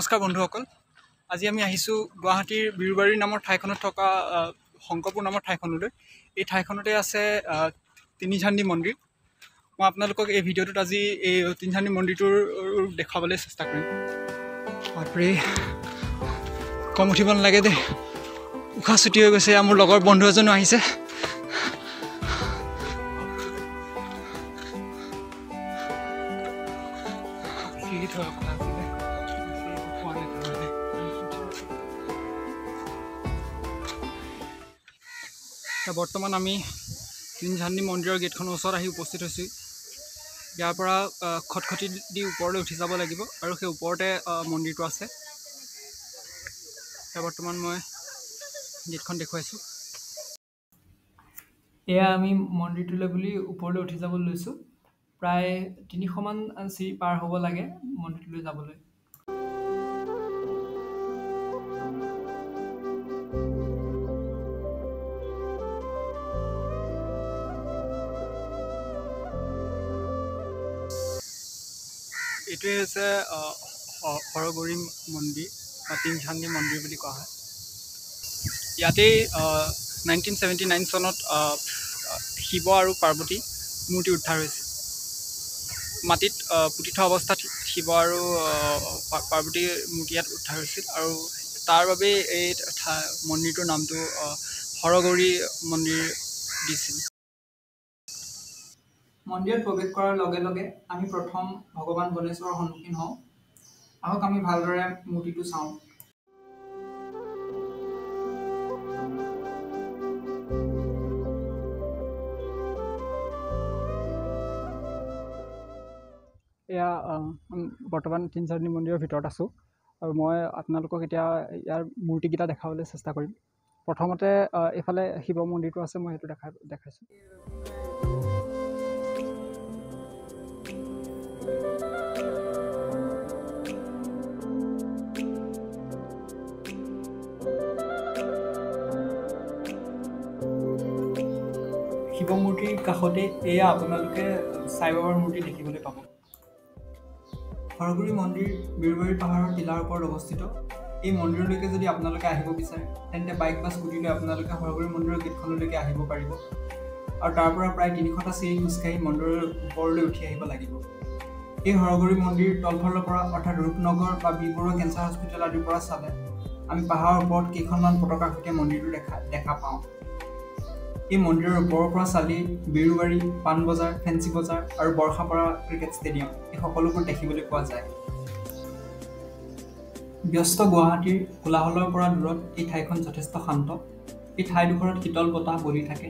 নমস্কাৰ বন্ধুসকল, আজি আমি আহিছোঁ গুৱাহাটীৰ বিৰুবাৰী নামৰ ঠাইখনত থকা শংকৰপুৰ নামৰ ঠাইখনলৈ। এই ঠাইখনতে আছে তিনিঝান্দি মন্দিৰ। মই আপোনালোকক এই ভিডিঅ'টোত আজি এই তিনিঝান্দি মন্দিৰটোৰ দেখাবলৈ চেষ্টা কৰিম। বাপৰে, কম উঠিব নালাগে দেই, উশাহ ছুটি হৈ গৈছে। মোৰ লগৰ বন্ধু এজনো আহিছে। বৰ্তমান আমি তিনিঝান্দি মন্দিৰৰ গেটখনৰ ওচৰত আহি উপস্থিত হৈছোঁ। ইয়াৰ পৰা খটখটি দি ওপৰলৈ উঠি যাব লাগিব আৰু সেই ওপৰতে মন্দিৰটো আছে। বৰ্তমান মই গেটখন দেখুৱাইছোঁ। এয়া আমি মন্দিৰটোলৈ বুলি ওপৰলৈ উঠি যাব লৈছোঁ। প্ৰায় 300মান চিৰি পাৰ হ'ব লাগে মন্দিৰটোলৈ যাবলৈ। এইটোৱে হৈছে হৰগৌৰী মন্দিৰ বা তিনিঝান্দি মন্দিৰ বুলি কোৱা হয়। ইয়াতেই 1979 চনত শিৱ আৰু পাৰ্বতী মূৰ্তি উদ্ধাৰ হৈছিল। মাটিত পুতি থোৱা অৱস্থাত শিৱ আৰু পাৰ্বতীৰ মূৰ্তি ইয়াত উদ্ধাৰ হৈছিল আৰু তাৰ বাবেই এই মন্দিৰটোৰ নামটো হৰগৌৰী মন্দিৰ দিছিল। মন্দিৰত প্ৰৱেশ কৰাৰ লগে লগে আমি প্ৰথম ভগৱান গণেশৰ সন্মুখীন হওঁ। আহক আমি ভালদৰে মূৰ্তিটো চাওঁ। এয়া বৰ্তমান তিনিঝান্দি মন্দিৰৰ ভিতৰত আছোঁ আৰু মই আপোনালোকক এতিয়া ইয়াৰ মূৰ্তিকেইটা দেখাবলৈ চেষ্টা কৰিম। প্ৰথমতে এইফালে শিৱ মন্দিৰটো আছে, মই সেইটো দেখাইছোঁ। শিৱ মূৰ্তিৰ কাষতে এয়া আপোনালোকে সাই বাবাৰ মূৰ্তি দেখিবলৈ পাব। হৰগৌৰী মন্দিৰ বিৰুবাৰী পাহাৰৰ টিলাৰ ওপৰত অৱস্থিত। এই মন্দিৰলৈকে যদি আপোনালোকে আহিব বিচাৰে তেন্তে বাইক বা স্কুটি লৈ আপোনালোকে হৰগৌৰী মন্দিৰৰ গেটখনলৈকে আহিব পাৰিব আৰু তাৰ পৰা প্ৰায় 300টা চিৰি খোজকাঢ়ি মন্দিৰৰ ওপৰলৈ উঠি আহিব লাগিব। এই হৰগৌৰী মন্দিৰ তলফালৰ পৰা অৰ্থাৎ ৰূপনগৰ বা বি বৰুৱা কেঞ্চাৰ হস্পিটেল আদিৰ পৰা চালে আমি পাহাৰৰ ওপৰত কেইখনমান পতাকাৰ সৈতে মন্দিৰটো দেখা পাওঁ। এই মন্দিৰৰ ওপৰৰ পৰা চালি বিৰুবাৰী, পাণবজাৰ, ফেঞ্চি বজাৰ আৰু বৰ্ষাপাৰা ক্ৰিকেট ষ্টেডিয়াম এই সকলোবোৰ দেখিবলৈ পোৱা যায়। ব্যস্ত গুৱাহাটীৰ কোলাহলৰ পৰা দূৰত এই ঠাইখন যথেষ্ট শান্ত। এই ঠাইডোখৰত শীতল বতাহ বলি থাকে।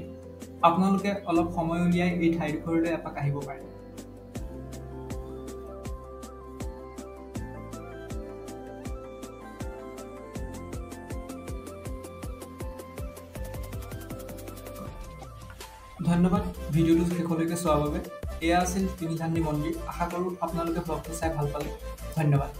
আপোনালোকে অলপ সময় উলিয়াই এই ঠাইডোখৰলৈ এপাক আহিব পাৰে। ধন্যবাদ ভিডিঅ'টো শেষলৈকে চোৱাৰ বাবে। এয়া আছিল তিনিঝান্দি মন্দিৰ। আশা কৰোঁ আপোনালোকে ব্লগটো চাই ভাল পালে। ধন্যবাদ।